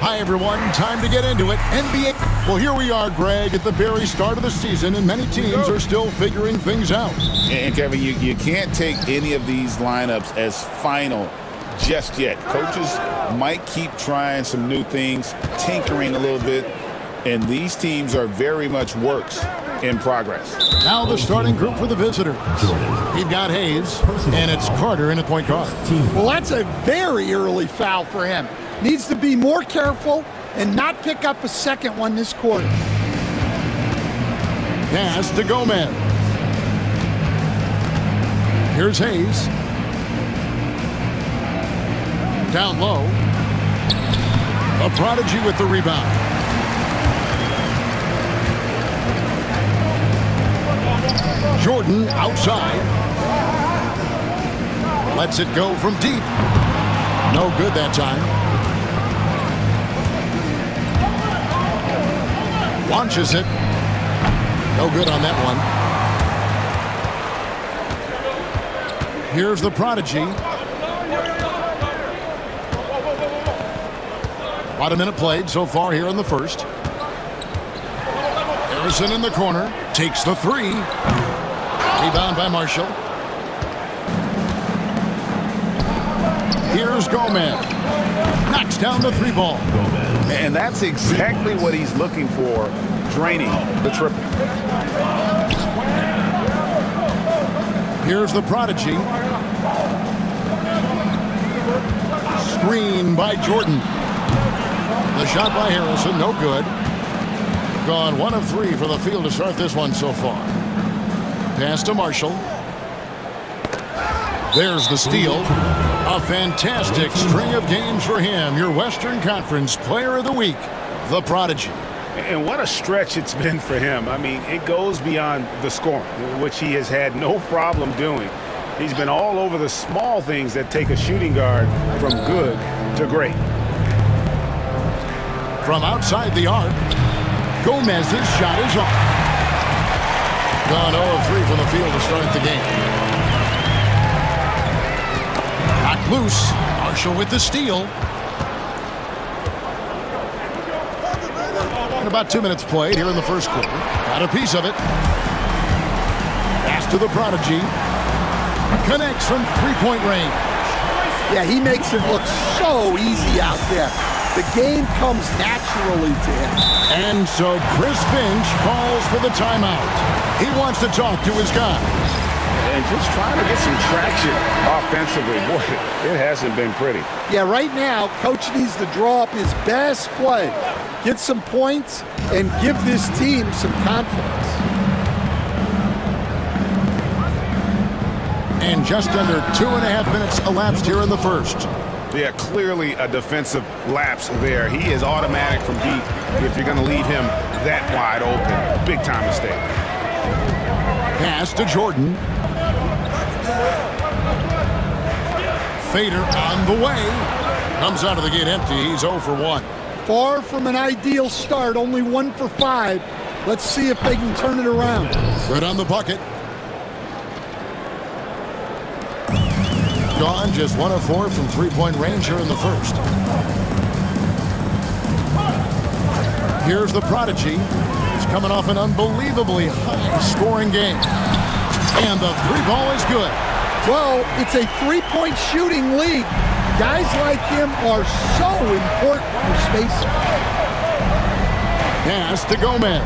Hi, everyone. Time to get into it. NBA. Well, here we are, Greg, at the very start of the season, and many teams are still figuring things out. And, Kevin, you can't take any of these lineups as final just yet. Coaches might keep trying some new things, tinkering a little bit, and these teams are very much works in progress. Now the starting group for the visitors. We've got Hayes, and it's Carter in the point guard. Well, that's a very early foul for him. Needs to be more careful and not pick up a second one this quarter. Pass to Gomez. Here's Hayes. Down low. A prodigy with the rebound. Jordan outside. Lets it go from deep. No good that time. Launches it. No good on that one. Here's the prodigy. About a minute played so far here in the first. Harrison in the corner. Takes the three. Rebound by Marshall. Here's Gomez. Knocks down the three ball. And that's exactly what he's looking for, draining the triple. Here's the prodigy. Screen by Jordan. The shot by Harrison, no good. Gone 1 of 3 for the field to start this one so far. Pass to Marshall. There's the steal. A fantastic string of games for him. Your Western Conference Player of the Week, the prodigy. And what a stretch it's been for him. I mean, it goes beyond the scoring, which he has had no problem doing. He's been all over the small things that take a shooting guard from good to great. From outside the arc, Gomez's shot is off. Gone 0 of 3 from the field to start the game. Knocked loose. Marshall with the steal. And about 2 minutes played here in the first quarter. Got a piece of it. Pass to the prodigy. Connects from three-point range. Yeah, he makes it look so easy out there. The game comes naturally to him. And so Chris Finch calls for the timeout. He wants to talk to his guy. And just trying to get some traction offensively. Boy, it hasn't been pretty. Yeah, right now, Coach needs to draw up his best play, get some points, and give this team some confidence. And just under 2.5 minutes elapsed here in the first. Yeah, clearly a defensive lapse there. He is automatic from deep if you're going to leave him that wide open. Big time mistake. Pass to Jordan. Fader on the way. Comes out of the gate empty. He's 0 for 1. Far from an ideal start, only 1 for 5. Let's see if they can turn it around. Good on the bucket. Gone just 1 of 4 from three-point range here in the first. Here's the prodigy. He's coming off an unbelievably high-scoring game. And the three ball is good. Well, it's a three-point shooting league. Guys like him are so important for spacing. Pass to Gomez.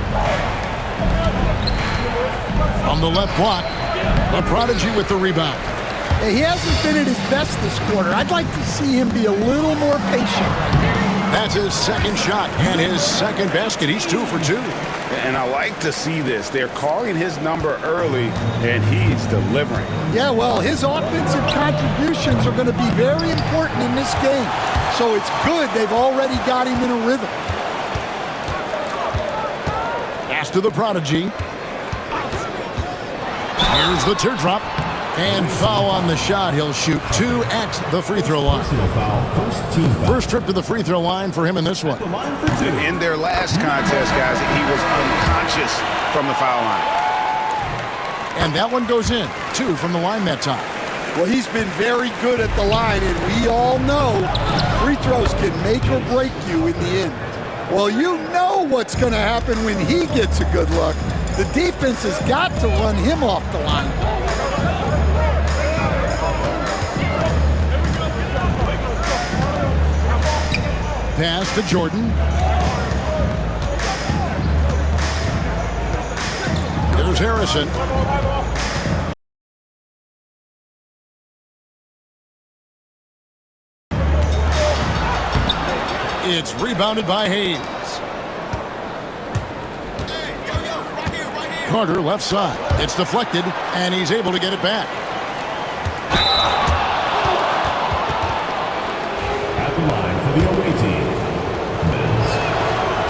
From the left block, the prodigy with the rebound. He hasn't been at his best this quarter. I'd like to see him be a little more patient. That's his second shot and his second basket. He's 2 for 2. And I like to see this. They're calling his number early, and he's delivering. Yeah, well, his offensive contributions are going to be very important in this game. So it's good they've already got him in a rhythm. Pass to the prodigy. Here's the teardrop. And foul on the shot. He'll shoot 2 at the free throw line. First trip to the free throw line for him in this one. In their last contest, guys, he was unconscious from the foul line. And that one goes in. 2 from the line that time. Well, he's been very good at the line, and we all know free throws can make or break you in the end. Well, you know what's going to happen when he gets a good look. The defense has got to run him off the line. Pass to Jordan. Here's Harrison. It's rebounded by Hayes. Carter left side. It's deflected, and he's able to get it back. At the line for the away team, Miz.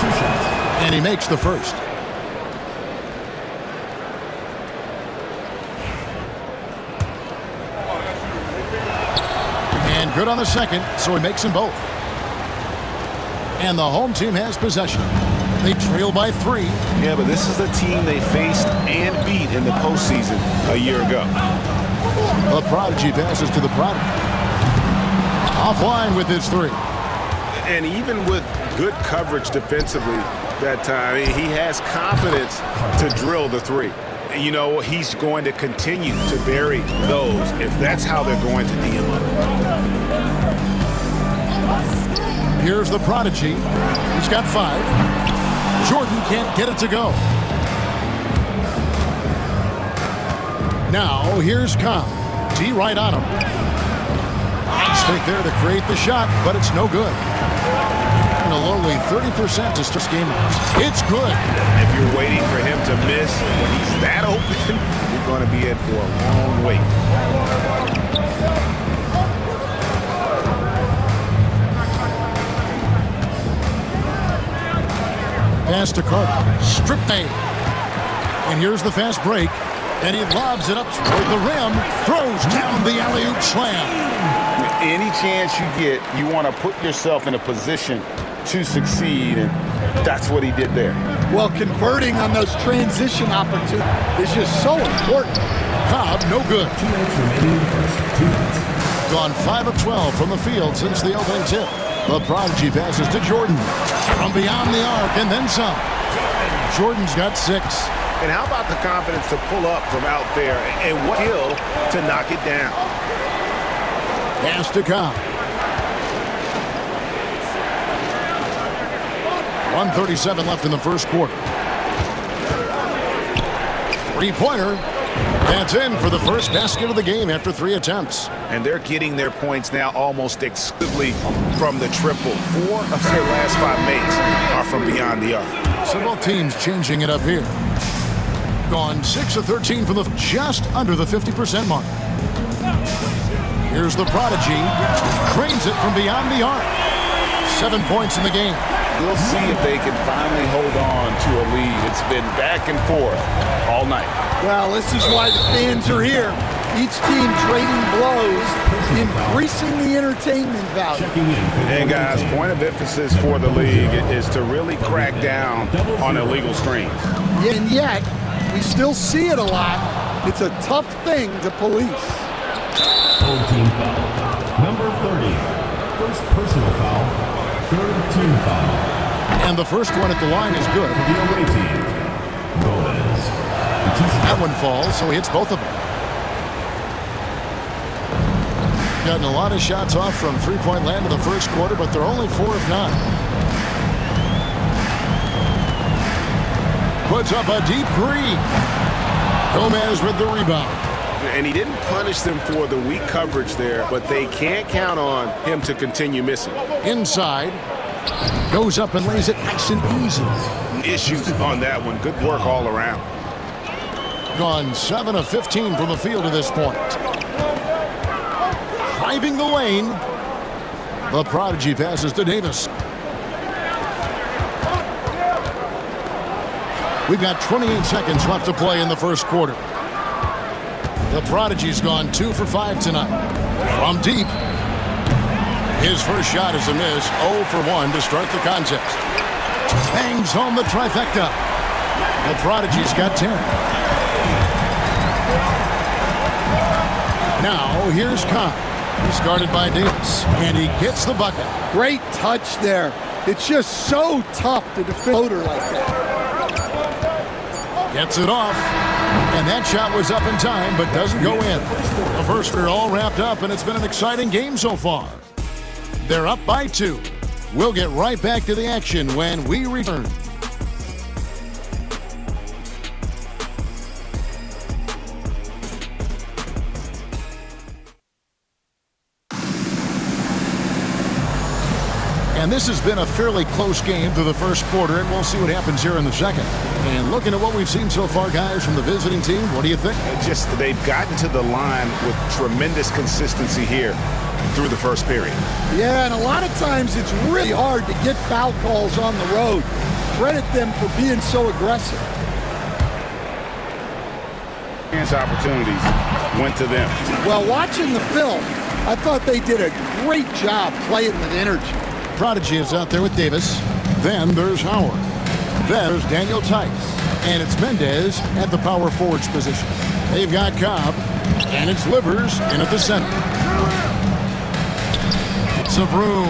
2 shots. And he makes the first. And good on the second, so he makes them both. And the home team has possession. They trail by 3. Yeah, but this is a team they faced and beat in the postseason a year ago. The Prodigy passes to the Prodigy. Offline with his 3. And even with good coverage defensively that time, he has confidence to drill the 3. You know, he's going to continue to bury those if that's how they're going to D him up. Here's the Prodigy. He's got 5. Jordan can't get it to go. Now, here's Cobb. D right on him. Nice fake there to create the shot, but it's no good. And a lowly 30% to start game out. It's good. If you're waiting for him to miss when he's that open, you're going to be in for a long wait. Pass to Carter. Strip fade. And here's the fast break. And he lobs it up toward the rim. Throws down the alley-oop slam. Any chance you get, you want to put yourself in a position to succeed, and that's what he did there. Well, converting on those transition opportunities is just so important. Cobb, no good. 2 minutes remaining in the first. 2 minutes. Gone 5 of 12 from the field since the opening tip. The Prodigy passes to Jordan. From beyond the arc and then some. Jordan's got 6. And how about the confidence to pull up from out there and what skill to knock it down? Pass to Cobb. 1:37 left in the first quarter. 3-pointer. That's in for the first basket of the game after 3 attempts. And they're getting their points now almost exclusively from the triple. 4 of their last 5 makes are from beyond the arc. So both teams changing it up here. Gone 6 of 13 from the just under the 50% mark. Here's the Prodigy. Cranes it from beyond the arc. 7 points in the game. We'll see if they can finally hold on to a lead. It's been back and forth all night. Well, this is why the fans are here. Each team trading blows, increasing the entertainment value. Checking in. And guys, point of emphasis for the league is to really crack down on illegal screens. And yet, we still see it a lot. It's a tough thing to police. Home team foul. Number 30. First personal foul. Third team foul. And the first one at the line is good. For the away team, Gomez. That one falls, so he hits both of them. Gotten a lot of shots off from three-point land in the first quarter, but they're only 4 of 9. Puts up a deep 3. Gomez with the rebound. And he didn't punish them for the weak coverage there, but they can't count on him to continue missing. Inside. Goes up and lays it nice and easy. Issues on that one. Good work all around. Gone 7 of 15 from the field to this point. Driving the lane. The Prodigy passes to Davis. We've got 28 seconds left to play in the first quarter. The Prodigy's gone 2 for 5 tonight. From deep. His first shot is a miss. 0 for 1 to start the contest. Bangs home the trifecta. The Prodigy's got 10. Now here's Cobb. He's guarded by Davis, and he gets the bucket. Great touch there. It's just so tough to defend a floater like that. Gets it off, and that shot was up in time, but doesn't go in. The first are all wrapped up, and it's been an exciting game so far. They're up by 2. We'll get right back to the action when we return. And this has been a fairly close game through the first quarter, and we'll see what happens here in the second. And looking at what we've seen so far, guys, from the visiting team, what do you think? Just they've gotten to the line with tremendous consistency here through the first period. Yeah, and a lot of times it's really hard to get foul calls on the road. Credit them for being so aggressive. Chance opportunities went to them. Well, watching the film, I thought they did a great job playing with energy. Prodigy is out there with Davis. Then there's Howard. Then there's Daniel Tice. And it's Mendez at the power forwards position. They've got Cobb. And it's Livers in at the center. It's a room.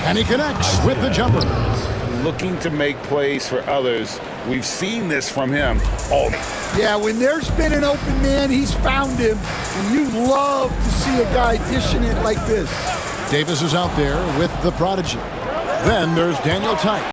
And he connects with the jumper. Looking to make plays for others. We've seen this from him all day. Yeah, when there's been an open man, he's found him. And you love to see a guy dishing it like this. Davis is out there with the Prodigy. Then there's Daniel Tice.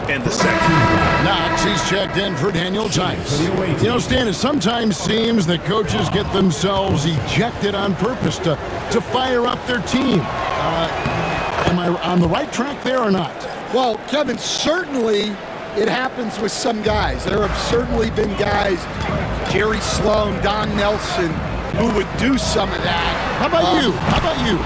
In the second. Knox, he's checked in for Daniel Tice. You know, Stan, it sometimes seems that coaches get themselves ejected on purpose to fire up their team. Am I on the right track there or not? Well, Kevin, certainly it happens with some guys. There have certainly been guys, Jerry Sloan, Don Nelson, who would do some of that. How about you? How about you?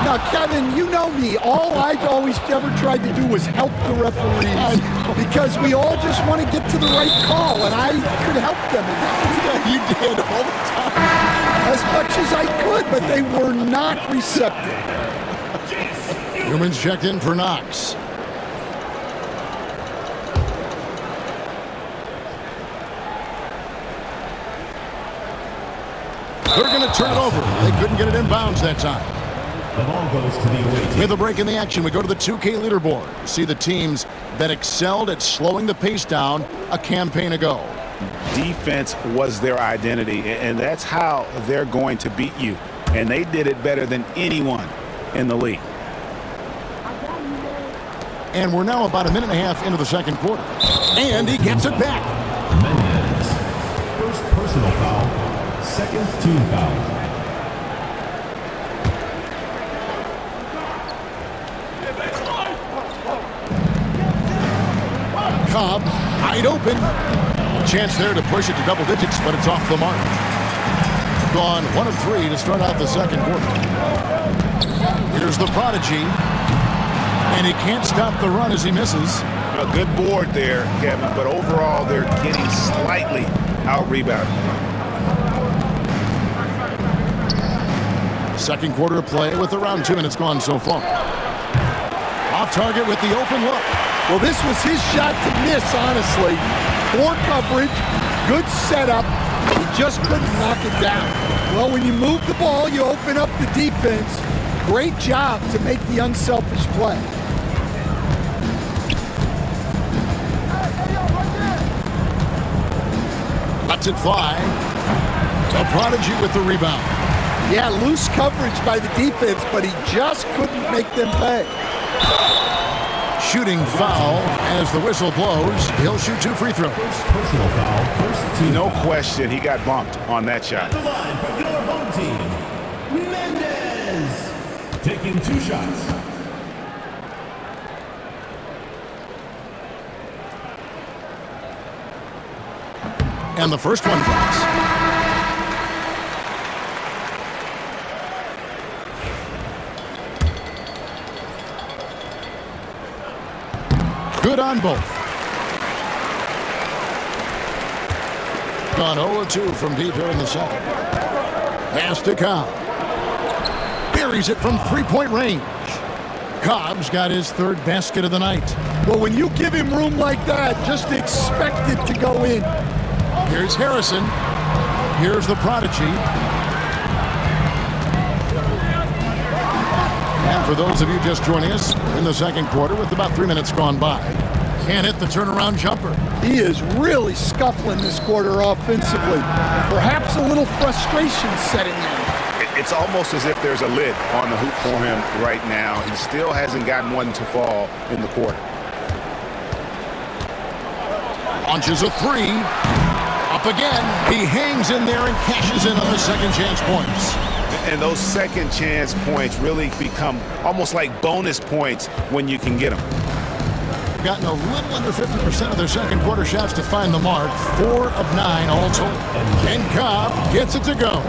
Now, Kevin, you know me. All I've always ever tried to do was help the referees because we all just want to get to the right call, and I could help them in that. You did all the time. As much as I could, but they were not receptive. Humans checked in for Knox. They're going to turn it over. They couldn't get it in bounds that time. The ball goes to the away team. With a break in the action, we go to the 2K leaderboard. See the teams that excelled at slowing the pace down a campaign ago. Defense was their identity, and that's how they're going to beat you. And they did it better than anyone in the league. And we're now about a minute and a half into the second quarter. And he gets it back. Mendez. First personal foul. Second team foul. Cobb, wide open. A chance there to push it to double digits, but it's off the mark. Gone 1 of 3 to start out the second quarter. Here's the Prodigy. And he can't stop the run as he misses. A good board there, Kevin, but overall they're getting slightly out-rebounded. Second quarter of play with around 2 minutes gone so far. Off target with the open look. Well, this was his shot to miss, honestly. Poor coverage, good setup. He just couldn't knock it down. Well, when you move the ball, you open up the defense. Great job to make the unselfish play. Lets it fly. The Prodigy with the rebound. Yeah, loose coverage by the defense, but he just couldn't make them pay. Shooting foul as the whistle blows. He'll shoot 2 free throws. First personal foul. First team No foul. question, he got bumped on that shot. The line for your home team. Mendez. Taking 2 shots. And the first one drops. Good on both. Gone 0-2 from deep here in the second. Pass to Cobb. Buries it from three-point range. Cobb's got his third basket of the night. Well, when you give him room like that, just expect it to go in. Here's Harrison. Here's the prodigy. And for those of you just joining us in the second quarter with about 3 minutes gone by, can't hit the turnaround jumper. He is really scuffling this quarter offensively. Perhaps a little frustration setting in. It's almost as if there's a lid on the hoop for him right now. He still hasn't gotten one to fall in the quarter. Launches a three. Up again. He hangs in there and cashes in on the second chance points. And those second chance points really become almost like bonus points when you can get them. Gotten a little under 50% of their second quarter shots to find the mark. 4 of 9 all told. And Cobb gets it to go.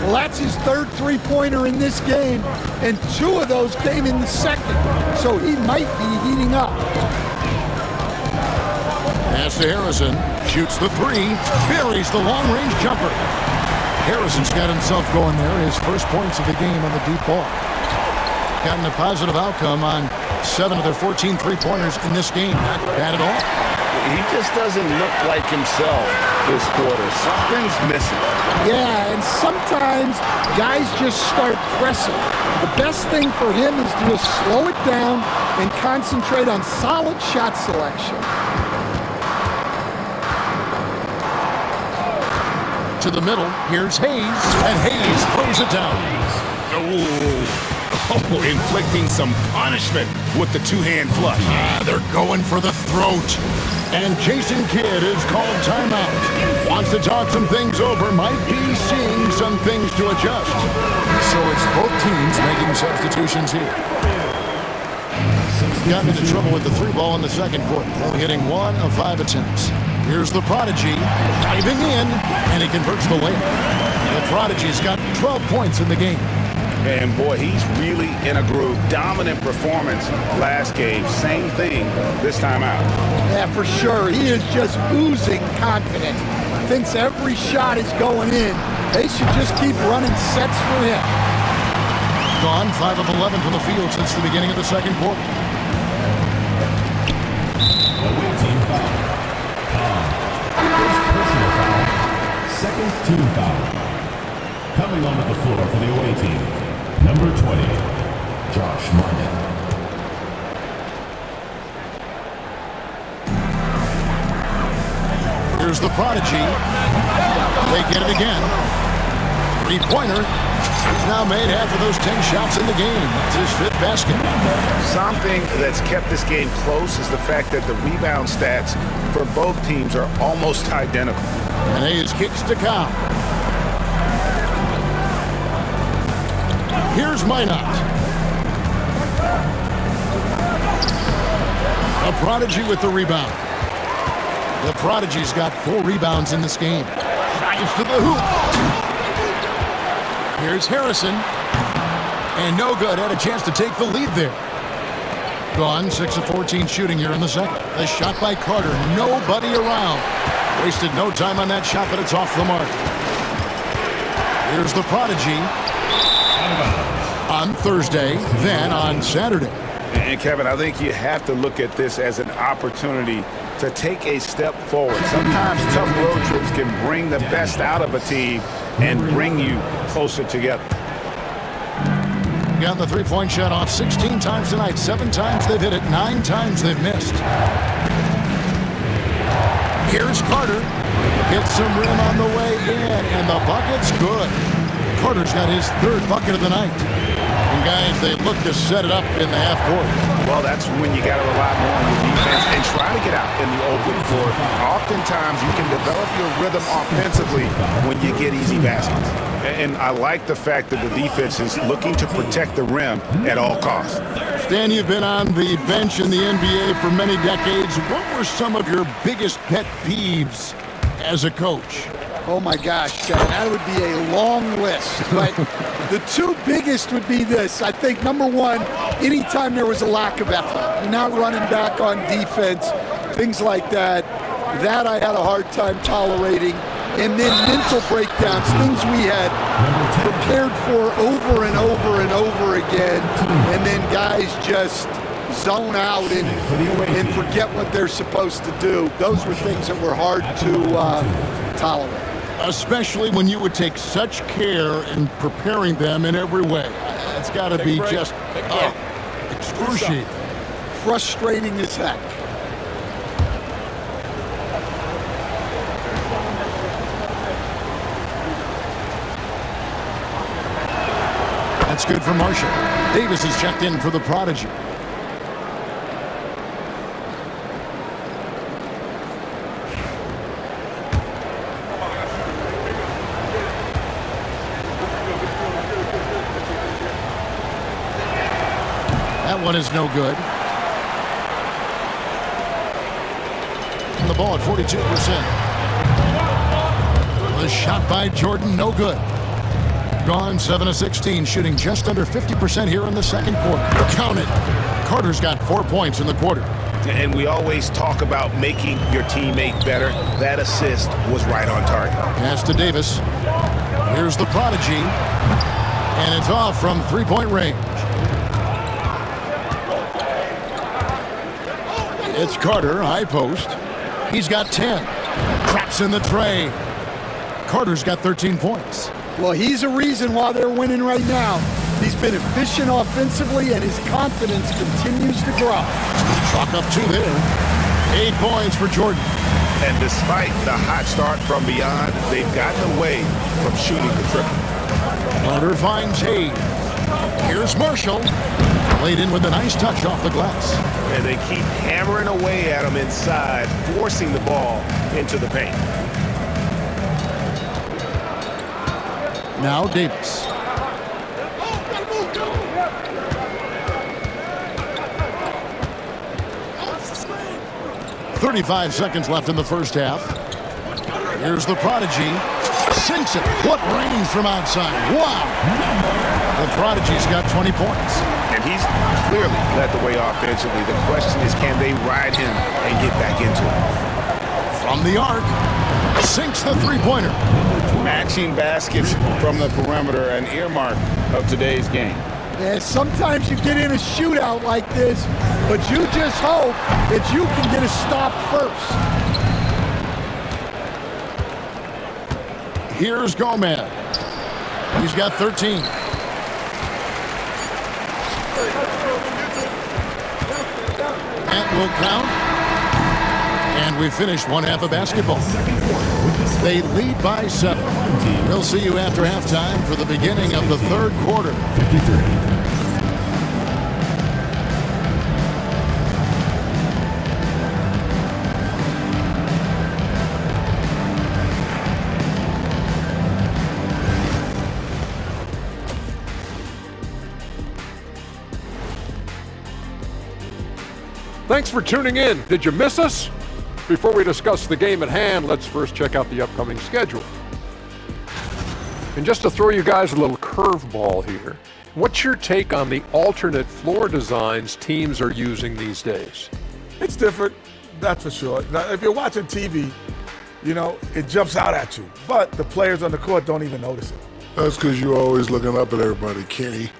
Well, that's his third three-pointer in this game, and 2 of those came in the second, so he might be heating up. Pass to Harrison. Shoots the three. Buries the long-range jumper. Harrison's got himself going there. His first points of the game on the deep ball. Gotten a positive outcome on 7 of their 14 three-pointers in this game. Not bad at all. He just doesn't look like himself this quarter. Something's missing. Yeah, and sometimes guys just start pressing. The best thing for him is to just slow it down and concentrate on solid shot selection. To the middle, here's Hayes, and Hayes throws it down. Oh, inflicting some punishment with the two-hand flush. They're going for the throat. And Jason Kidd is called timeout. Wants to talk some things over, might be seeing some things to adjust. So it's both teams making substitutions here. Gotten into trouble with the three ball in the second quarter, only hitting 1 of 5 attempts. Here's the prodigy, diving in, and he converts the layup. The prodigy's got 12 points in the game. And boy, he's really in a groove. Dominant performance last game. Same thing this time out. Yeah, for sure. He is just oozing confidence. Thinks every shot is going in. They should just keep running sets for him. Gone 5 of 11 from the field since the beginning of the second quarter. Away team foul. First personal foul. Second team foul. Coming onto the floor for the away team, number 20, Josh Martin. Here's the prodigy. They get it again. Three-pointer. He's now made half of those 10 shots in the game. That's his 5th basket. Something that's kept this game close is the fact that the rebound stats for both teams are almost identical. And Hayes kicks to Cobb. Here's Minot. A prodigy with the rebound. The prodigy's got 4 rebounds in this game. Drives to the hoop. Here's Harrison. And no good. Had a chance to take the lead there. Gone 6 of 14 shooting here in the second. The shot by Carter. Nobody around. Wasted no time on that shot, but it's off the mark. Here's the prodigy. On Thursday, then on Saturday. And Kevin, I think you have to look at this as an opportunity to take a step forward. Sometimes tough road trips can bring the best out of a team and bring you closer together. Got the three-point shot off 16 times tonight. 7 times they've hit it, 9 times they've missed. Here's Carter. Gets some rim on the way in, and the bucket's good. Carter's got his 3rd bucket of the night. And guys, they look to set it up in the half court. Well, that's when you got to rely more on your defense and try to get out in the open floor. Oftentimes, you can develop your rhythm offensively when you get easy baskets. And I like the fact that the defense is looking to protect the rim at all costs. Stan, you've been on the bench in the NBA for many decades. What were some of your biggest pet peeves as a coach? Oh my gosh, that would be a long list. But the two biggest would be this. I think number one, anytime there was a lack of effort, you're not running back on defense, things like that. That I had a hard time tolerating. And then mental breakdowns, things we had prepared for over and over and over again. And then guys just zone out and forget what they're supposed to do. Those were things that were hard to tolerate. Especially when you would take such care in preparing them in every way. It's got to be just excruciating. Frustrating as heck. That's good for Marshall. Davis is checked in for the Prodigy. That one is no good. And the ball at 42%. The shot by Jordan, no good. Gone 7 of 16, shooting just under 50% here in the second quarter. Count it. Carter's got 4 points in the quarter. And we always talk about making your teammate better. That assist was right on target. Pass to Davis. Here's the Prodigy. And it's off from three-point range. It's Carter, high post. He's got 10. Traps in the tray. Carter's got 13 points. Well, he's a reason why they're winning right now. He's been efficient offensively, and his confidence continues to grow. Chalk up 2 there. 8 points for Jordan. And despite the hot start from beyond, they've gotten away from shooting the triple. Carter finds Hayes. Here's Marshall. Laid in with a nice touch off the glass. And they keep hammering away at him inside, forcing the ball into the paint. Now Davis. "35 seconds left in the first half. Here's the Prodigy. Sinks it. What range from outside. Wow. The Prodigy's got 20 points. And he's clearly led the way offensively. The question is, can they ride him and get back into it? From the arc. Sinks the three-pointer. Matching baskets from the perimeter, an earmark of today's game. Yeah, sometimes you get in a shootout like this, but you just hope that you can get a stop first. Here's Gomez. He's got 13. That will count. And we finished one half of basketball. They lead by 7. We'll see you after halftime for the beginning of the third quarter. 53. Thanks for tuning in. Did you miss us? Before we discuss the game at hand, let's first check out the upcoming schedule. And just to throw you guys a little curveball here, what's your take on the alternate floor designs teams are using these days? It's different, that's for sure. Now, if you're watching TV, you know, it jumps out at you. But the players on the court don't even notice it. That's because you're always looking up at everybody, Kenny.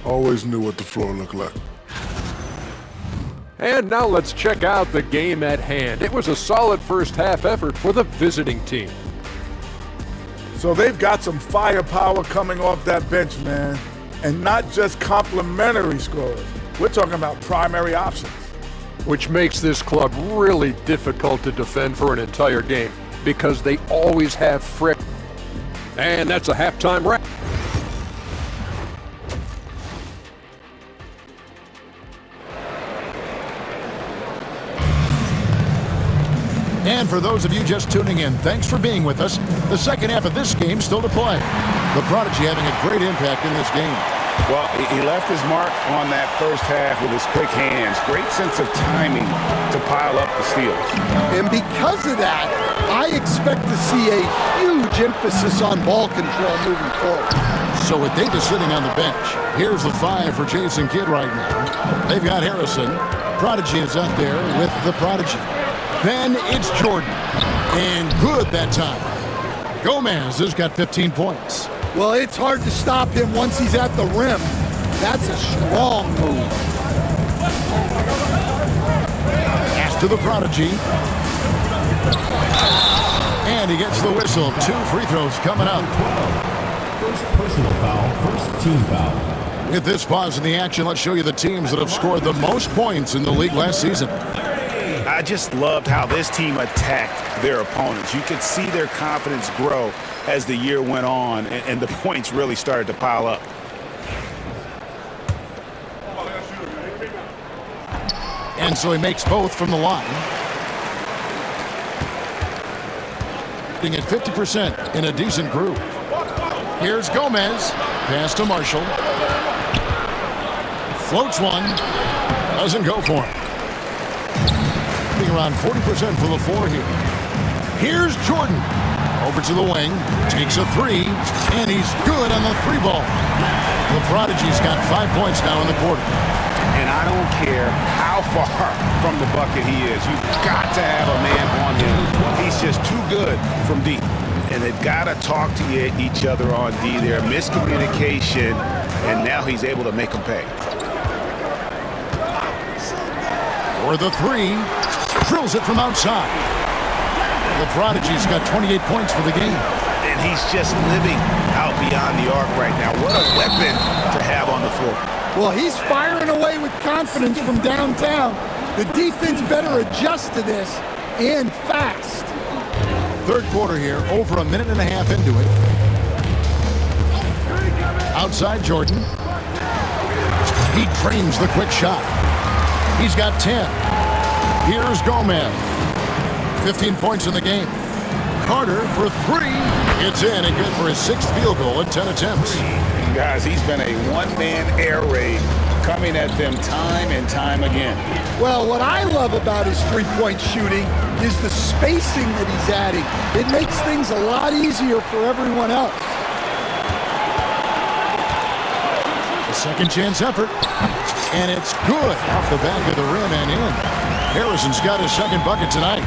Always knew what the floor looked like. And now let's check out the game at hand. It was a solid first half effort for the visiting team. So they've got some firepower coming off that bench, man. And not just complimentary scorers. We're talking about primary options. Which makes this club really difficult to defend for an entire game because they always have frick. And that's a halftime wrap. And for those of you just tuning in, thanks for being with us. The second half of this game still to play. The Prodigy having a great impact in this game. Well, he left his mark on that first half with his quick hands. Great sense of timing to pile up the steals. And because of that, I expect to see a huge emphasis on ball control moving forward. So with Davis sitting on the bench, here's the 5 for Jason Kidd right now. They've got Harrison. Prodigy is up there with the Prodigy. Then it's Jordan. And good that time. Gomez has got 15 points. Well, it's hard to stop him once he's at the rim. That's a strong move. Pass to the Prodigy. And he gets the whistle. 2 free throws coming up. First personal foul, first team foul. With this pause in the action, let's show you the teams that have scored the most points in the league last season. I just loved how this team attacked their opponents. You could see their confidence grow as the year went on, and the points really started to pile up. And so he makes both from the line. At 50% in a decent group. Here's Gomez. Pass to Marshall. Floats one. Doesn't go for him. Being around 40% for the 4 here. Here's Jordan. Over to the wing. Takes a 3. And he's good on the 3 ball. The Prodigy's got 5 points now in the quarter. And I don't care how far from the bucket he is. You've got to have a man on him. He's just too good from deep. And they've got to talk to each other on D. There's miscommunication, and now he's able to make them pay. For the 3. Drills it from outside. The Prodigy's got 28 points for the game. And he's just living out beyond the arc right now. What a weapon to have on the floor. Well, he's firing away with confidence from downtown. The defense better adjust to this, and fast. Third quarter here, over a minute and a half into it. Outside Jordan. He trains the quick shot. He's got 10. Here's Gomez. 15 points in the game. Carter for 3. It's in and good for his 6th field goal at 10 attempts. Guys, he's been a one-man air raid coming at them time and time again. Well, what I love about his three-point shooting is the spacing that he's adding. It makes things a lot easier for everyone else. A second chance effort. And it's good off the back of the rim and in. Harrison's got his second bucket tonight.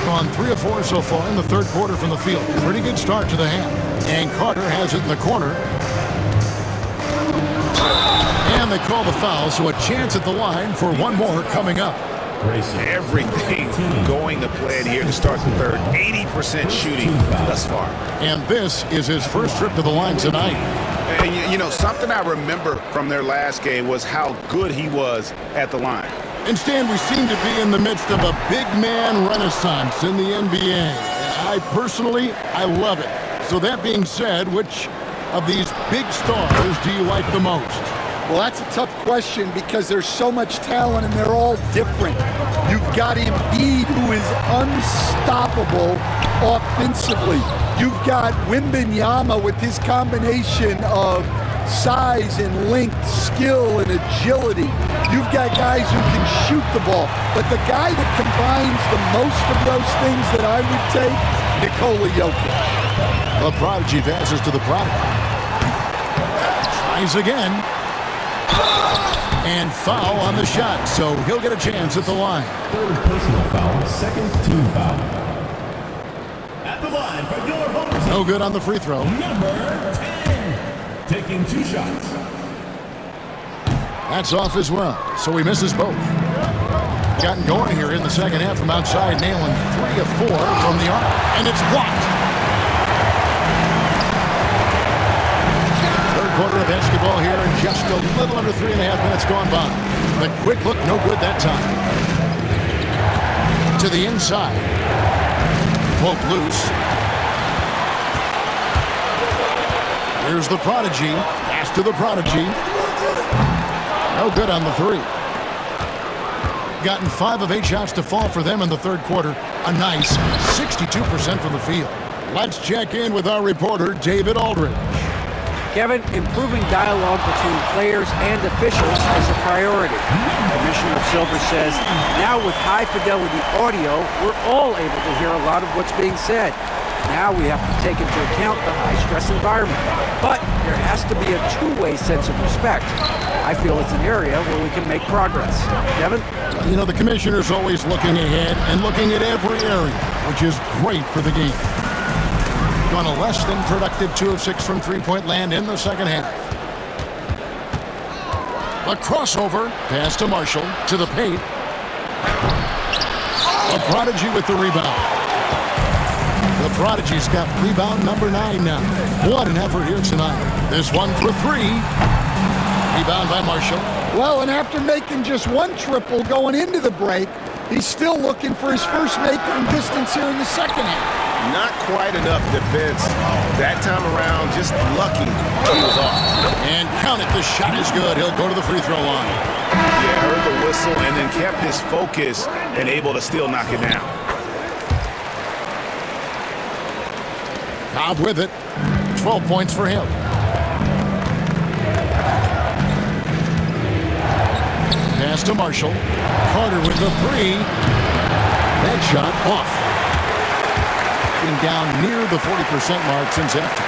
On 3 of 4 so far in the third quarter from the field. Pretty good start to the half. And Carter has it in the corner. And they call the foul, so a chance at the line for one more coming up. Everything going to plan here to start the third. 80% shooting thus far. And this is his first trip to the line tonight. And you know, something I remember from their last game was how good he was at the line. And Stan, we seem to be in the midst of a big man renaissance in the NBA. I personally love it. So that being said, which of these big stars do you like the most? Well, that's a tough question because there's so much talent and they're all different. You've got Embiid, who is unstoppable offensively. You've got Wembanyama with his combination of size and length, skill and agility. You've got guys who can shoot the ball. But the guy that combines the most of those things that I would take, Nikola Jokic. The Prodigy passes to the Prodigy. Tries again. And foul on the shot, so he'll get a chance at the line. Third personal foul, second team foul. At the line for your home team. No good on the free throw. Number 10, taking 2 shots. That's off as well, so he misses both. Gotten going here in the second half from outside, nailing 3 of 4 from the arc, and it's blocked. Third quarter of basketball here, and just a little under 3.5 minutes gone by. The quick look, no good that time. To the inside. Poke loose. Here's the Prodigy. Pass to the Prodigy. No good on the 3. Gotten 5 of 8 shots to fall for them in the third quarter. A nice 62% from the field. Let's check in with our reporter, David Aldridge. Kevin, improving dialogue between players and officials is a priority. Commissioner Silver says, now with high-fidelity audio, we're all able to hear a lot of what's being said. Now we have to take into account the high-stress environment. But there has to be a two-way sense of respect. I feel it's an area where we can make progress. Kevin? You know, the commissioner's always looking ahead and looking at every area, which is great for the game. Gone a less than productive 2 of 6 from three-point land in the second half. A crossover, pass to Marshall, to the paint. A Prodigy with the rebound. The Prodigy's got rebound number 9 now. What an effort here tonight. This one for 3. Rebound by Marshall. Well, and after making just one triple going into the break, he's still looking for his first make from distance here in the second half. Not quite enough defense that time around. Just lucky he was off. And count it, the shot is good. He'll go to the free throw line. Yeah, heard the whistle and then kept his focus and able to still knock it down. Cobb with it. 12 points for him. Pass to Marshall. Carter with the 3. That shot off. Been down near the 40% mark since after.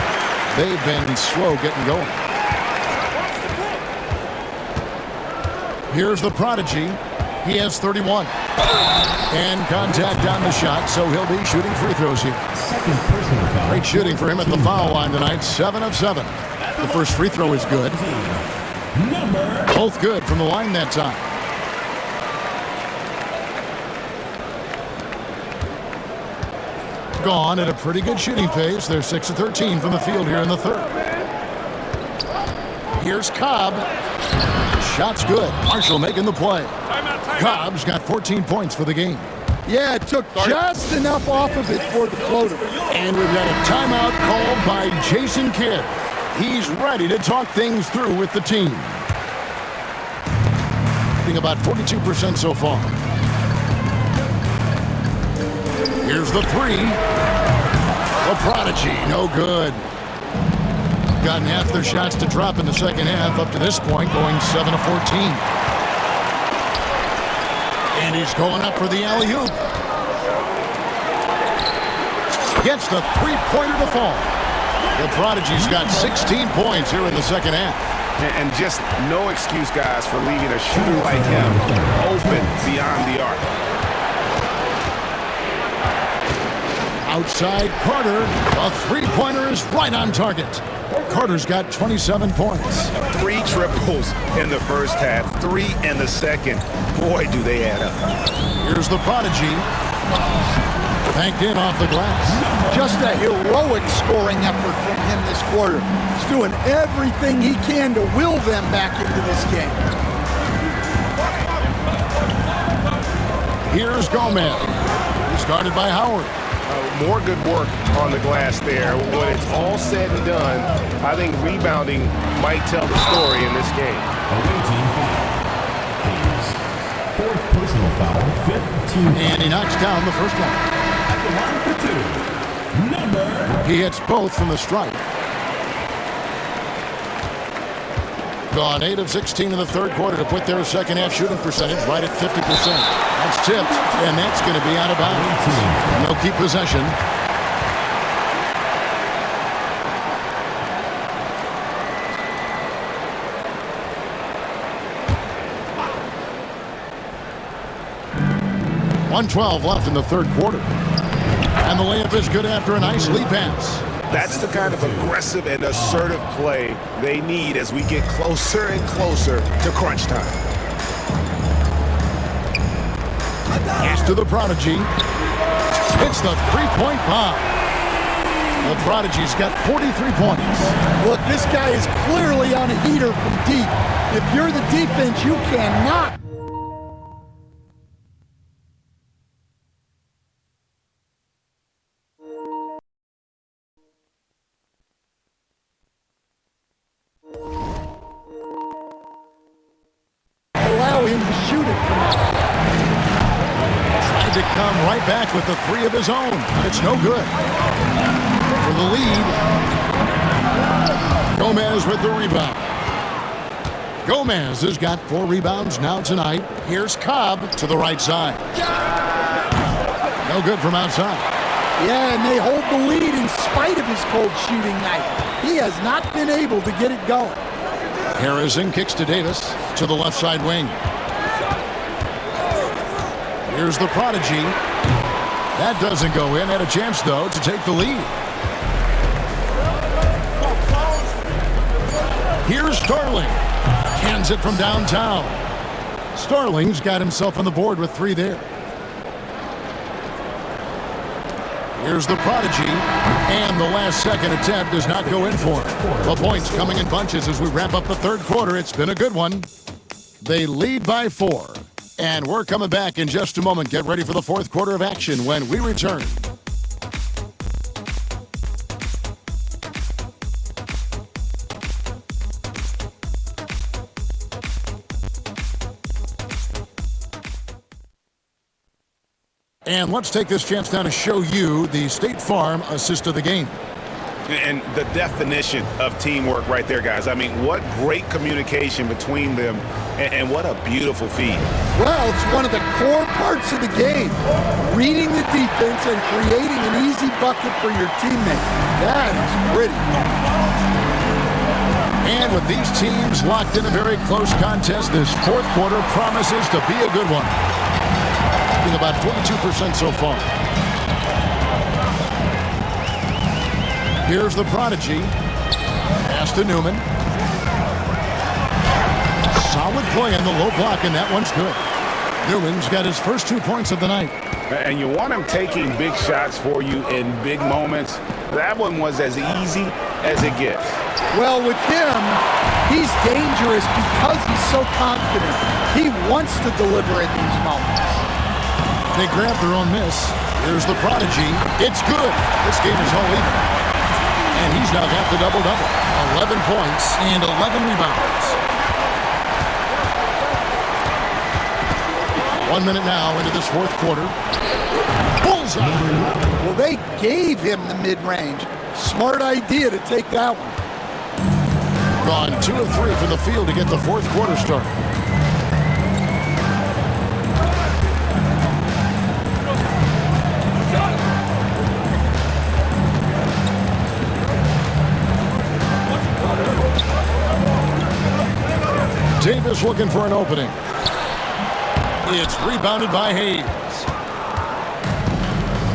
They've been slow getting going. Here's the Prodigy. He has 31. And contact on the shot, so he'll be shooting free throws here. Great shooting for him at the foul line tonight. 7 of 7. The first free throw is good. Both good from the line that time. Gone at a pretty good shooting pace. They're 6 of 13 from the field here in the third. Here's Cobb. Shot's good. Marshall making the play. Cobb's got 14 points for the game. Yeah, it took just enough off of it for the floater. And we've got a timeout called by Jason Kidd. He's ready to talk things through with the team. About 42% so far. Here's the 3. A Prodigy, no good. Gotten half their shots to drop in the second half up to this point, going 7 of 14. And he's going up for the alley-oop. Gets the three-pointer to fall. The Prodigy's got 16 points here in the second half. And just no excuse, guys, for leaving a shooter like him open beyond the arc. Outside Carter, a three-pointer is right on target. Carter's got 27 points. 3 triples in the first half, 3 in the second. Boy, do they add up. Here's the Prodigy. Banked in off the glass. Just a heroic scoring effort from him this quarter. He's doing everything he can to will them back into this game. Here's Gomez. Started by Howard. More good work on the glass there. When it's all said and done, I think rebounding might tell the story in this game. Fourth personal foul, 15. And he knocks down the first one. At the line for 2. He hits both from the stripe. Gone 8 of 16 in the third quarter to put their second half shooting percentage right at 50%. That's tipped, and that's going to be out of bounds. They'll keep possession. .112 left in the third quarter. And the layup is good after a nice lead pass. That's the kind of aggressive and assertive play they need as we get closer and closer to crunch time. He's to the Prodigy. Hits the three-point bomb. The Prodigy's got 43 points. Look, this guy is clearly on a heater from deep. If you're the defense, you cannot. Allow him to shoot it from out. Tried to come right back with the 3 of his own. It's no good. For the lead. Gomez with the rebound. Gomez has got 4 rebounds now tonight. Here's Cobb to the right side. No good from outside. Yeah, and they hold the lead in spite of his cold shooting night. He has not been able to get it going. Harrison kicks to Davis to the left side wing. Here's the prodigy. That doesn't go in. Had a chance, though, to take the lead. Here's Starling. Cans it from downtown. Starling's got himself on the board with 3 there. Here's the prodigy, and the last second attempt does not go in for him. The points coming in bunches as we wrap up the third quarter. It's been a good one. They lead by 4, and we're coming back in just a moment. Get ready for the fourth quarter of action when we return. And let's take this chance now to show you the State Farm assist of the game. And the definition of teamwork right there, guys. I mean, what great communication between them, and what a beautiful feed. Well, it's one of the core parts of the game. Reading the defense and creating an easy bucket for your teammate. That is pretty. And with these teams locked in a very close contest, this fourth quarter promises to be a good one. About 42% so far. Here's the prodigy. Pass to Newman. Solid play on the low block, and that one's good. Newman's got his first 2 points of the night. And you want him taking big shots for you in big moments. That one was as easy as it gets. Well, with him, he's dangerous because he's so confident. He wants to deliver in these moments. They grab their own miss. Here's the prodigy. It's good. This game is all even. And he's now got the double-double. 11 points and 11 rebounds. 1 minute now into this fourth quarter. Bullseye. Well, they gave him the mid-range. Smart idea to take that one. Gone 2 of 3 from the field to get the fourth quarter started. Davis looking for an opening. It's rebounded by Hayes.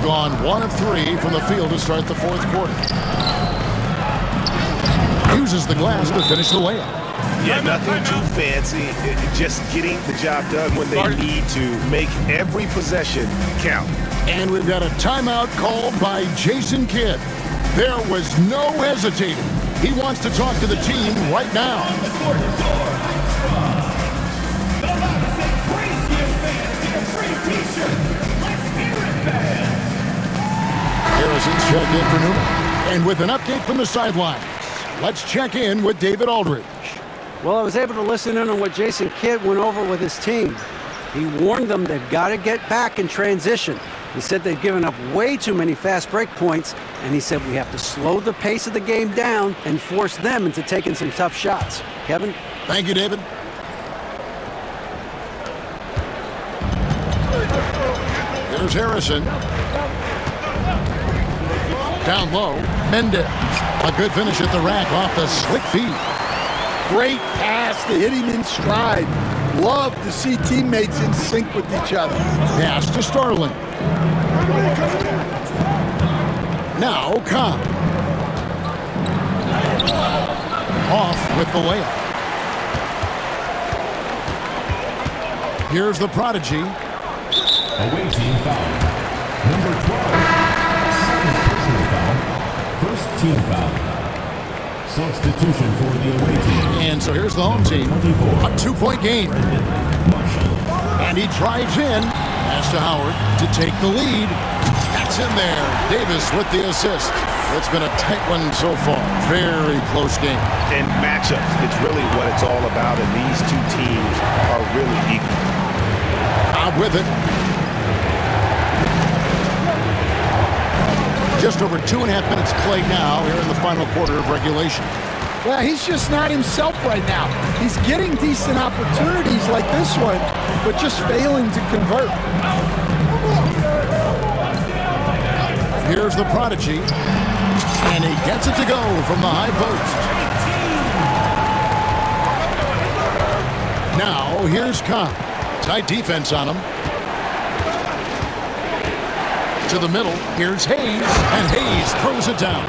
Gone 1 of 3 from the field to start the fourth quarter. Uses the glass to finish the layup. Yeah, nothing too fancy. Just getting the job done when they need to. Make every possession count. And we've got a timeout called by Jason Kidd. There was no hesitating. He wants to talk to the team right now. Harrison's checked in for Newman. And with an update from the sidelines, let's check in with David Aldridge. Well, I was able to listen in on what Jason Kidd went over with his team. He warned them they've got to get back in transition. He said they've given up way too many fast break points, and he said we have to slow the pace of the game down and force them into taking some tough shots. Kevin? Thank you, David. Here's Harrison. Down low, Mendez. A good finish at the rack off the slick feed. Great pass to hit him in stride. Love to see teammates in sync with each other. Pass to Starling. Now Cobb. Off with the layup. Here's the prodigy. Away team foul. Number 12. Second personal foul. First team foul. Substitution for the away team. And so here's the home team. 24. A 2-point game. Marshall. And he drives in. Pass to Howard to take the lead. That's in there. Davis with the assist. It's been a tight one so far. Very close game. And matchups, it's really what it's all about, and these two teams are really equal. Cobb with it. Just over 2.5 minutes played now here in the final quarter of regulation. Well, he's just not himself right now. He's getting decent opportunities like this one, but just failing to convert. Here's the prodigy, and he gets it to go from the high post. Now, here's Kahn. Tight defense on him. To the middle, here's Hayes, and Hayes throws it down.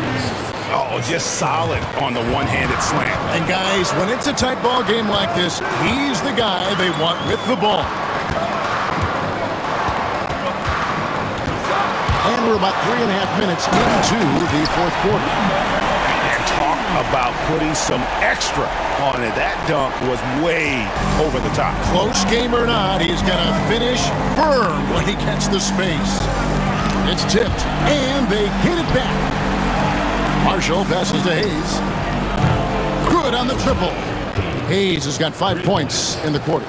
Oh, just solid on the one-handed slam. And guys, when it's a tight ball game like this, he's the guy they want with the ball. And we're about 3.5 minutes into the fourth quarter. And talk about putting some extra on it. That dunk was way over the top. Close game or not, he's going to finish firm when he gets the space. It's tipped, and they get it back. Marshall passes to Hayes. Good on the triple. Hayes has got 5 points in the quarter.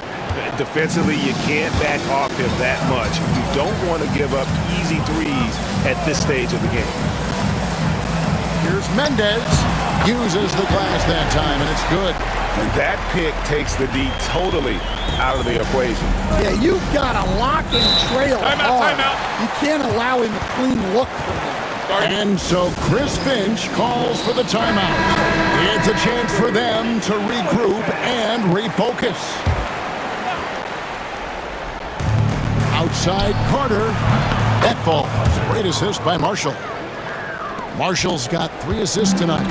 Defensively, you can't back off him that much. You don't want to give up easy threes at this stage of the game. Here's Mendez. Uses the glass that time, and it's good. And that pick takes the D totally out of the equation. Yeah, you've got to lock and trail hard. Timeout. You can't allow him a clean look from there. And so Chris Finch calls for the timeout. It's a chance for them to regroup and refocus. Outside Carter. That falls. Great assist by Marshall. Marshall's got 3 assists tonight.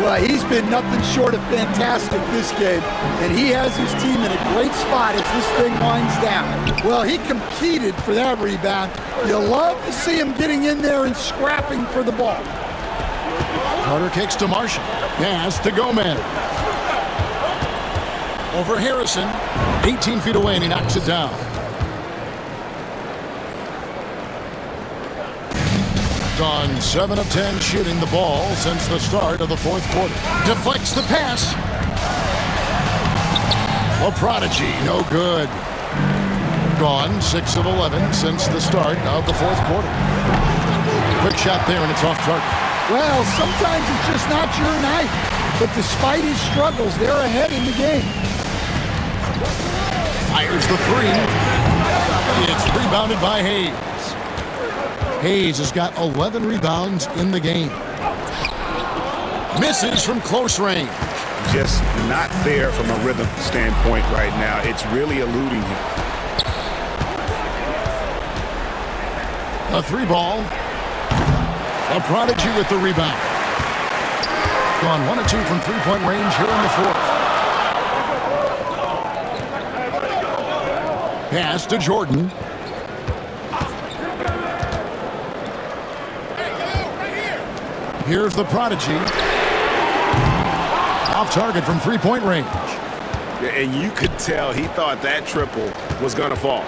Well, he's been nothing short of fantastic this game, and he has his team in a great spot as this thing winds down. Well, he competed for that rebound. You love to see him getting in there and scrapping for the ball. Carter kicks to Marshall. Pass to Gomez. Over Harrison. 18 feet away, and he knocks it down. On 7 of 10 shooting the ball since the start of the fourth quarter. Deflects the pass. A prodigy, no good. Gone 6 of 11 since the start of the fourth quarter. Quick shot there, and it's off target. Well, sometimes it's just not your night, but despite his struggles, they're ahead in the game. Fires the 3. It's rebounded by Hayes. Hayes has got 11 rebounds in the game. Misses from close range. Just not there from a rhythm standpoint right now. It's really eluding him. A 3 ball. A prodigy with the rebound. Gone 1 of 2 from three-point range here in the fourth. Pass to Jordan. Here's the prodigy. Off target from three-point range. And you could tell he thought that triple was going to fall.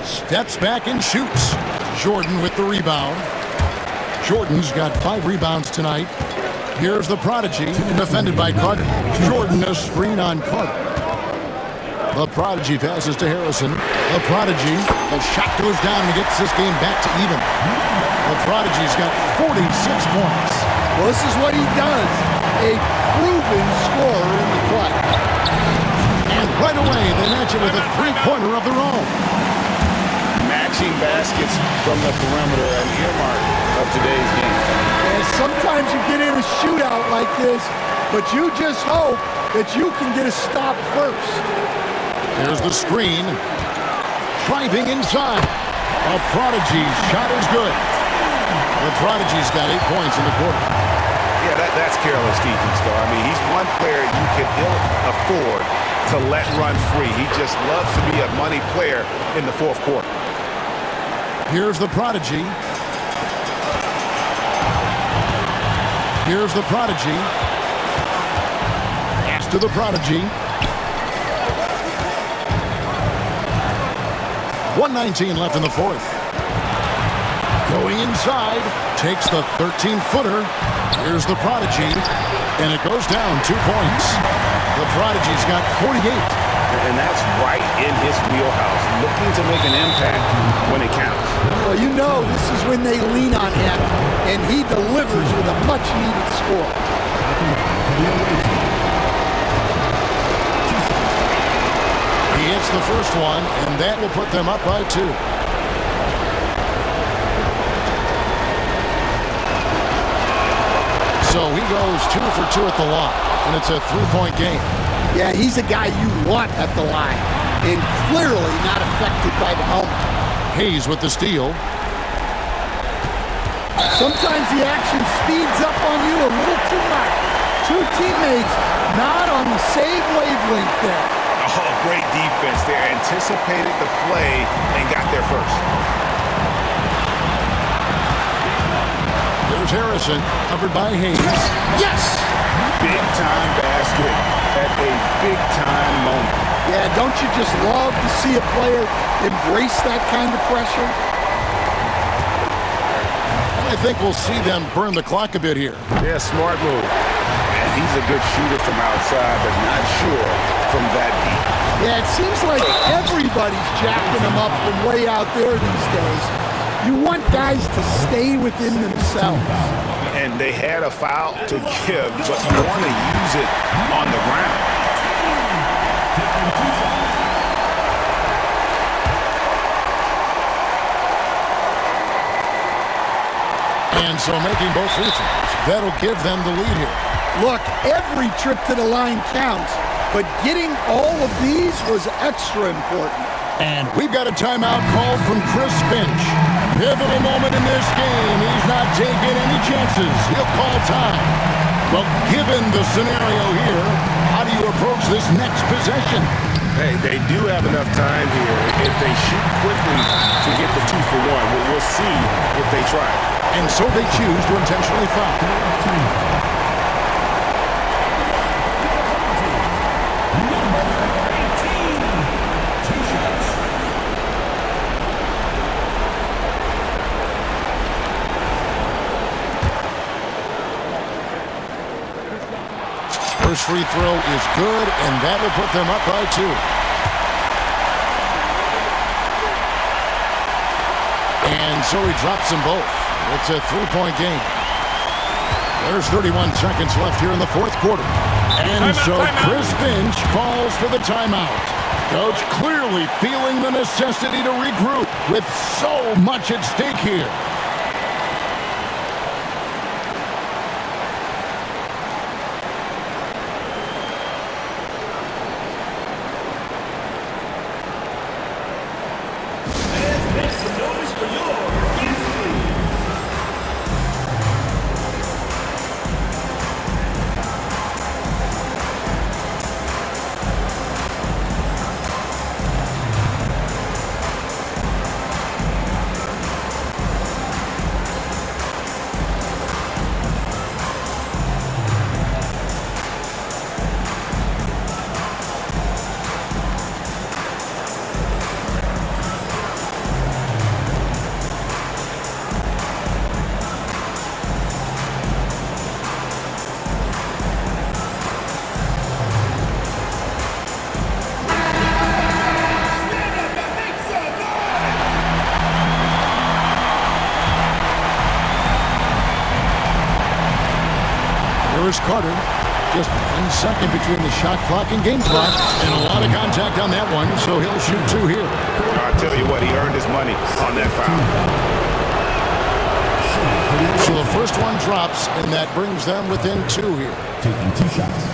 Steps back and shoots. Jordan with the rebound. Jordan's got 5 rebounds tonight. Here's the prodigy, defended by Carter. Jordan a screen on Carter. The prodigy passes to Harrison. The prodigy, the shot goes down and gets this game back to even. The prodigy's got 46 points. Well, this is what he does. A proven scorer in the clutch. And right away, they match it with a three-pointer of their own. Matching baskets from the perimeter, an earmark of today's game. And sometimes you get in a shootout like this, but you just hope that you can get a stop first. There's the screen. Driving inside. A prodigy shot is good. The prodigy's got 8 points in the quarter. Yeah, that's careless defense, though. I mean, he's one player you can ill afford to let run free. He just loves to be a money player in the fourth quarter. Here's the prodigy. Here's the prodigy. Pass to the prodigy. 1:19 left in the fourth. Going inside, takes the 13-footer. Here's the prodigy, and it goes down 2 points. The prodigy's got 48. And that's right in his wheelhouse, looking to make an impact when it counts. Well, you know this is when they lean on him, and he delivers with a much-needed score. at the line for the away team. He hits the first one, and that will put them up by 2. So he goes 2 for 2 at the line, and it's a 3-point game. Yeah, he's a guy you want at the line, and clearly not affected by the moment. Hayes with the steal. Sometimes the action speeds up on you a little too much. Two teammates not on the same wavelength there. Oh, great defense there. Anticipated the play and got there first. There's Harrison, covered by Hayes. Yes! Big-time basket at a big-time moment. Yeah, don't you just love to see a player embrace that kind of pressure? I think we'll see them burn the clock a bit here. Yeah, smart move. And he's a good shooter from outside, but not sure from that deep. Yeah, it seems like everybody's jacking him up from way out there these days. You want guys to stay within themselves. And they had a foul to give, but you want to use it on the ground. And so making both free throws, that'll give them the lead here. Look, every trip to the line counts, but getting all of these was extra important. And we've got a timeout call from Chris Finch. Pivotal moment in this game. He's not taking any chances. He'll call time. Well, given the scenario here, how do you approach this next possession? Hey, they do have enough time here if they shoot quickly to get the 2 for 1. We'll see if they try. And so they choose to intentionally foul. First free throw is good, and that will put them up by 2. And so he drops them both. It's a 3-point game. There's 31 seconds left here in the fourth quarter. And so Chris Finch calls for the timeout. Coach clearly feeling the necessity to regroup with so much at stake here. Carter, just 1 second between the shot clock and game clock, and a lot of contact on that one, so he'll shoot 2 here. I'll tell you what, he earned his money on that foul. So the first one drops, and that brings them within 2 here. Taking 2 shots.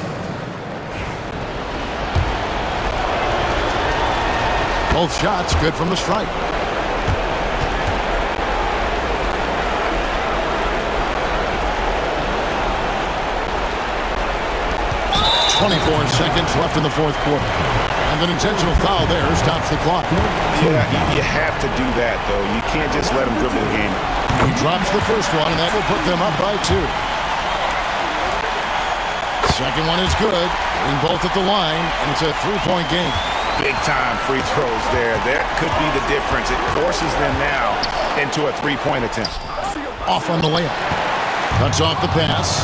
Both shots good from the stripe. 24 seconds left in the fourth quarter. And an intentional foul there stops the clock. Yeah, you have to do that, though. You can't just let him dribble the game. He drops the first one, and that will put them up by 2. Second one is good. Getting both at the line, and it's a 3-point game. Big-time free throws there. That could be the difference. It forces them now into a 3-point attempt. Off on the layup. Cuts off the pass.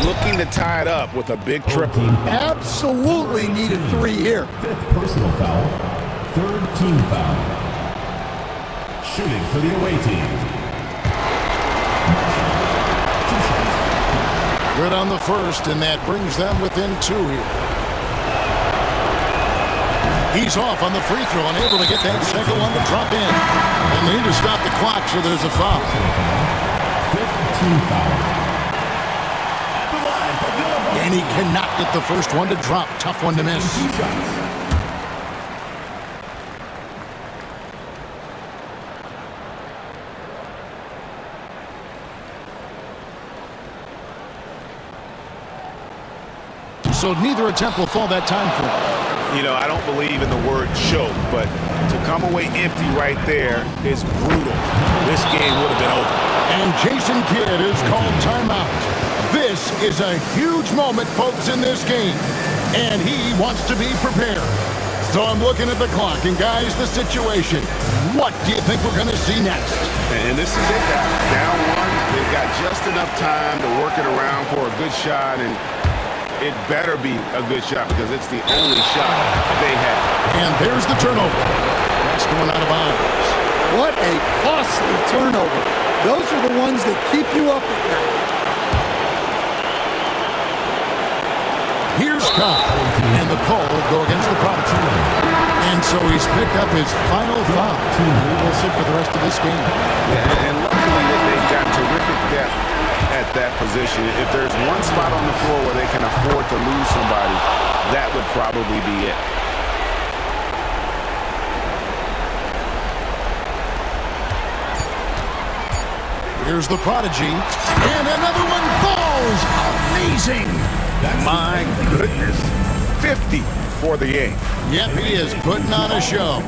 Looking to tie it up with a big triple. Absolutely needed 3 here. 5th personal foul. 3rd team foul. Shooting for the away team. Good on the first, and that brings them within 2 here. He's off on the free throw, unable to get that second one to drop in. And they need to stop the clock, so there's a foul. 15 foul. And he cannot get the first one to drop. Tough one to miss. So neither attempt will fall that time for him. You know, I don't believe in the word choke, but to come away empty right there is brutal. This game would have been over. And Jason Kidd is called timeout. This is a huge moment, folks, in this game. And he wants to be prepared. So I'm looking at the clock, and guys, the situation. What do you think we're going to see next? And this is it, guys. Down one, they've got just enough time to work it around for a good shot, and it better be a good shot because it's the only shot they have. And there's the turnover. That's going out of bounds. What a costly turnover. Those are the ones that keep you up at night. Here's Kyle, and the call will go against the Prodigy. And so he's picked up his final foul. He will sit for the rest of this game. Yeah, and luckily they've got terrific depth at that position. If there's one spot on the floor where they can afford to lose somebody, that would probably be it. Here's the Prodigy, and another one falls. Amazing. My goodness. 50 for the game. Yep, he is putting on a show.